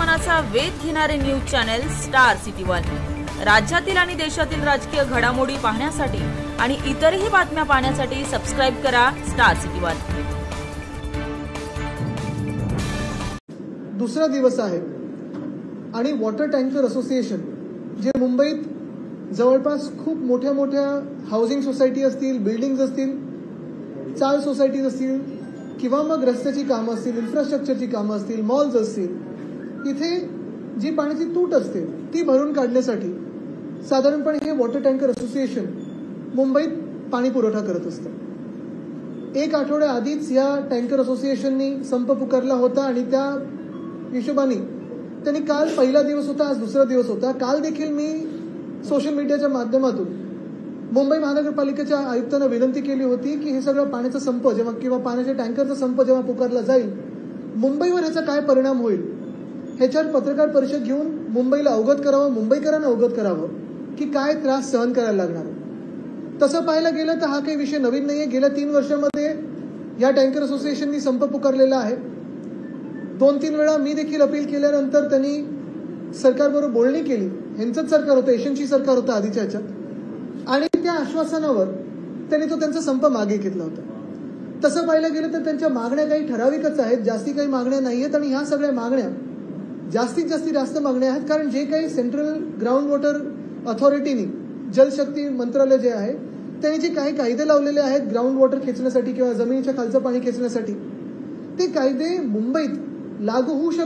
मनाचा वेध घेणारे news channel star city one. राज्यातील आणि देशातील राजकीय घडामोडी पाहण्यासाठी आणि इतरही बातम्या पाहण्यासाठी सबस्क्राइब करा स्टार सिटी वन। दुसरा दिवस आहे आणि वॉटर टँकर असोसिएशन जे मुंबईत जवळपास खूप मोठ्या मोठ्या हाऊसिंग सोसायटी असतील, बिल्डिंग्स असतील, चाळ सोसायटीज असतील किंवा मग रस्त्याची कामं असतील, इन्फ्रास्ट्रक्चरची कामं असतील, मॉल्स असतील, इथे जी पाण्याची तूट असते ती भरून काढण्यासाठी साधारणपणे हे वॉटर टँकर असोसिएशन मुंबईत पाणी पुरवठा करत असतं। एक आठवड्या आधीच या टँकर असोसिएशननी संप पुकारला होता आणि त्या हिशोबाने त्यांनी काल पहिला दिवस होता, आज दुसरा दिवस होता। काल देखील मी सोशल मीडियाच्या माध्यमातून मुंबई महानगरपालिकेच्या आयुक्तांना विनंती केली होती की हे सगळं पाण्याचा संप जेव्हा किंवा पाण्याच्या टँकरचा संप जेव्हा पुकारला जाईल, मुंबईवर ह्याचा काय परिणाम होईल ह्याच्यावर पत्रकार परिषद घेऊन मुंबईला अवगत करावं, मुंबईकरांना अवगत करावं की काय त्रास सहन करायला लागणार आहे। तसं पाहायला गेलं तर हा काही विषय नवीन नाहीये। गेल्या 3 वर्षांमध्ये या टँकर असोसिएशननी संप पुकारलेला आहे। 2-3 वेळा मी देखील अपील केल्यानंतर त्यांनी सरकारबरोबर बोलणी केली। ह्यांचंच सरकार होतं, एशनची सरकार होतं आधीच्या ह्याच्यात, आणि त्या आश्वासनावर त्यांनी त्यांचा संप मागे घेतला होता। तसं पाहायला गेलं तर त्यांच्या मागण्या काही ठराविकच आहेत, जास्ती काही मागण्या नाही आहेत। आणि ह्या सगळ्या मागण्या जास्त मागण्या आहेत कारण जे काही सेंट्रल ग्राउंड वॉटर अथॉरिटीनी, जलशक्ती मंत्रालय जे आहे त्यांनी जे काही कायदे लावलेले आहेत ग्राउंड वॉटर खेचण्यासाठी किंवा जमिनीच्या खालचं पाणी खेचण्यासाठी, ते कायदे मुंबईत लागू होऊ शकतात।